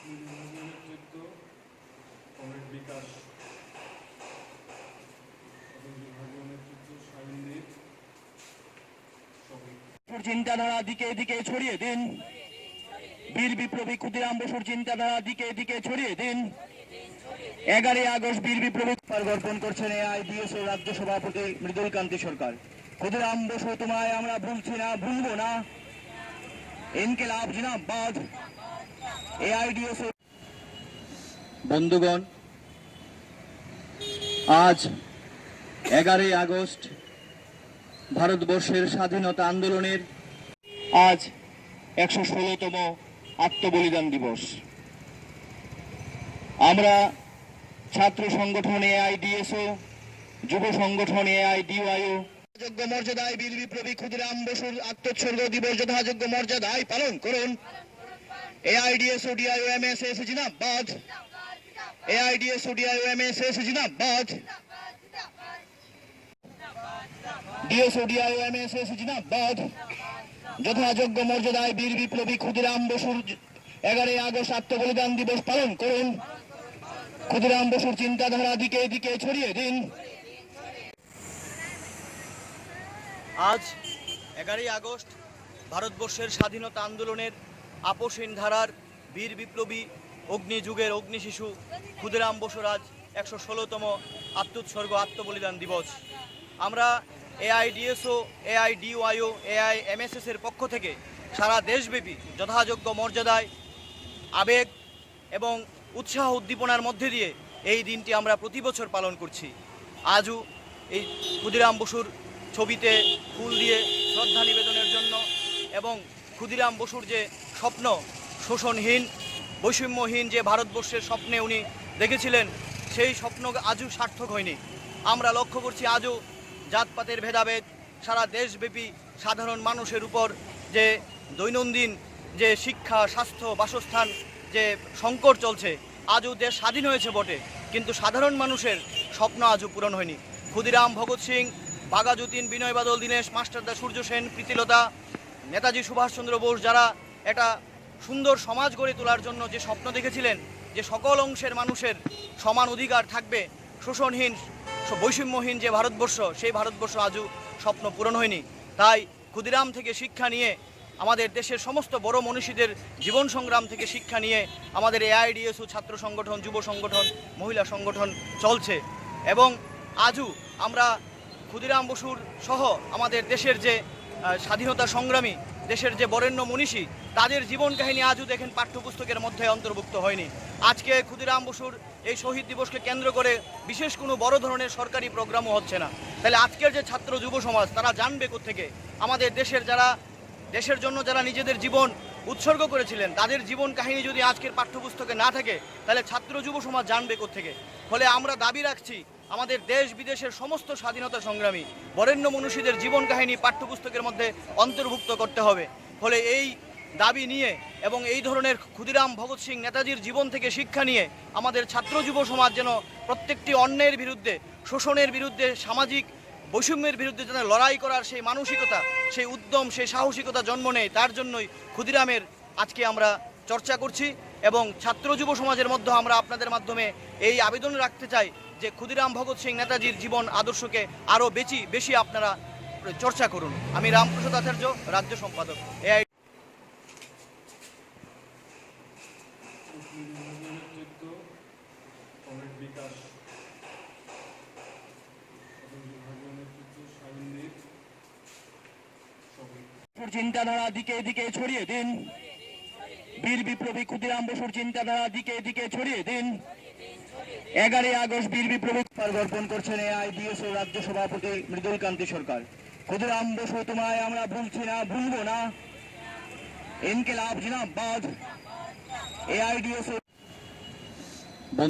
নেতৃত্ব কমরেড বিকাশ এবং বিভাগীয় নেতৃত্ব শাহিনদীপ চিন্তাধারা দিকে দিকে ছড়িয়ে দিন। বীর বিপ্লবী ক্ষুদিরাম বসুর চিন্তাধারা দিকে দিকে ছড়িয়ে দিন। 11 আগস্ট বীর বিপ্লবী পরিবর্তন করছেন এআইডিএসও রাজ্য সভাপতি মৃদুল কান্তি সরকার। ক্ষুদিরাম বসু তোমায় আমরা ভুলছি না, ভুলবো না। ইনকিলাব জিন্দাবাদ। এআইডিএসও বন্ধুগণ, আজ 11 আগস্ট ভারতবর্ষের স্বাধীনতা আন্দোলনের আজ 116তম আত্মবলিদান দিবস। আমরা ছাত্র সংগঠন এআইডিএসও, যুব সংগঠন এআইডিওয়াইও যোগ্য মর্যাদায় বীর বিপ্লবী ক্ষুদিরাম বসুর আত্মোৎসর্গ দিবস যথাযোগ্য মর্যাদায় পালন করুন। এআইডিএসও ডিআইও এমএসএস জিন্দাবাদ। এআইডিএসও ডিআইও এমএসএস জিন্দাবাদ। ডিএসও ডিআইও এমএসএস জিন্দাবাদ। যথাযোগ্য মর্যাদায় বীর বিপ্লবী ক্ষুদিরাম বসুর 11 আগস্ট আত্মবলিদান দিবস পালন করুন। ক্ষুদিরাম বসুর চিন্তাধারা দিকে দিকে ছড়িয়ে দিন। আজ 11 আগস্ট ভারতবর্ষের স্বাধীনতা আন্দোলনের আপসহীন ধারার বীর বিপ্লবী অগ্নিযুগের অগ্নিশিশু ক্ষুদিরাম বসুর আজ 116তম আত্মোৎসর্গ আত্মবলিদান দিবস। আমরা এআইডিএসও, এআইডিওয়াইও, এআইএমএসএস এর পক্ষ থেকে সারা দেশব্যাপী যথাযোগ্য মর্যাদায় আবেগ এবং উৎসাহ উদ্দীপনার মধ্যে দিয়ে এই দিনটি আমরা প্রতি বছর পালন করছি। আজও এই ক্ষুদিরাম বসুর ছবিতে ফুল দিয়ে শ্রদ্ধা নিবেদনের জন্য এবং ক্ষুদিরাম বসুর যে স্বপ্ন, শোষণহীন বৈষম্যহীন যে ভারতবর্ষের স্বপ্নে উনি দেখেছিলেন, সেই স্বপ্ন আজও সার্থক হয়নি। আমরা লক্ষ্য করছি আজও জাতপাতের ভেদাভেদ, সারা দেশব্যাপী সাধারণ মানুষের উপর যে দৈনন্দিন যে শিক্ষা, স্বাস্থ্য, বাসস্থান যে সংকট চলছে। আজও দেশ স্বাধীন হয়েছে বটে, কিন্তু সাধারণ মানুষের স্বপ্ন আজও পূরণ হয়নি। ক্ষুদিরাম, ভগৎ সিং, বাঘা যতীন, বিনয় বাদল, দীনেশ মাস্টারদা, সূর্য সেন, প্রীতিলতা, নেতাজি সুভাষচন্দ্র বোস, যারা একটা সুন্দর সমাজ গড়ে তোলার জন্য যে স্বপ্ন দেখেছিলেন, যে সকল অংশের মানুষের সমান অধিকার থাকবে, শোষণহীন বৈষম্যহীন যে ভারতবর্ষ, সেই ভারতবর্ষ আজও স্বপ্ন পূরণ হয়নি। তাই ক্ষুদিরাম থেকে শিক্ষা নিয়ে, আমাদের দেশের সমস্ত বড় মনীষীদের জীবন সংগ্রাম থেকে শিক্ষা নিয়ে আমাদের এআইডিএসও ছাত্র সংগঠন, যুব সংগঠন, মহিলা সংগঠন চলছে। এবং আজও আমরা ক্ষুদিরাম বসুর সহ আমাদের দেশের যে স্বাধীনতা সংগ্রামী, দেশের যে বরেণ্য মনীষী, তাদের জীবন কাহিনী আজও দেখেন পাঠ্যপুস্তকের মধ্যে অন্তর্ভুক্ত হয়নি। আজকে ক্ষুদিরাম বসুর এই শহীদ দিবসকে কেন্দ্র করে বিশেষ কোনো বড় ধরনের সরকারি প্রোগ্রামও হচ্ছে না। তাহলে আজকের যে ছাত্র যুব সমাজ, তারা জানবে কোত্থেকে? আমাদের দেশের জন্য যারা নিজেদের জীবন উৎসর্গ করেছিলেন, তাদের জীবন কাহিনী যদি আজকের পাঠ্যপুস্তকে না থাকে, তাহলে ছাত্র যুব সমাজ জানবে কোত্থেকে? ফলে আমরা দাবি রাখছি, আমাদের দেশ বিদেশের সমস্ত স্বাধীনতা সংগ্রামী বরেণ্য মনীষীদের জীবন কাহিনী পাঠ্যপুস্তকের মধ্যে অন্তর্ভুক্ত করতে হবে। ফলে এই দাবি নিয়ে এবং এই ধরনের ক্ষুদিরাম, ভগৎ সিং, নেতাজির জীবন থেকে শিক্ষা নিয়ে আমাদের ছাত্র যুব সমাজ যেন প্রত্যেকটি অন্যায়ের বিরুদ্ধে, শোষণের বিরুদ্ধে, সামাজিক বৈষম্যের বিরুদ্ধে যেন লড়াই করার সেই মানসিকতা, সেই উদ্যম, সেই সাহসিকতা জন্ম নেয়, তার জন্যই ক্ষুদিরামের আজকে আমরা চর্চা করছি। এবং ছাত্র যুব সমাজের মধ্যে আমরা আপনাদের মাধ্যমে এই আবেদন রাখতে চাই যে ক্ষুদিরাম, ভগৎ সিং, নেতাজির জীবন আদর্শকে আরও বেশি আপনারা চর্চা করুন। আমি রামপ্রসাদ আচার্য, রাজ্য সম্পাদক, এআই। নেতৃত্ব কমরেড বিকাশ এবং বিভাগীয় নেতৃত্ব শাহিনদীপ চিন্তাধারা দিকে দিকে ছড়িয়ে দিন। বীর বিপ্লবী ক্ষুদিরাম বসুর চিন্তাধারা দিকে দিকে ছড়িয়ে দিন। 11 আগস্ট বীর বিপ্লবী পরিবর্তন করছেন এআইডিএসও রাজ্য সভাপতি মৃদুল কান্তি সরকার। ক্ষুদিরাম বসু তোমায় আমরা ভুলছি না, ভুলবো না। ইনকিলাব জিন্দাবাদ। এআইডিএসও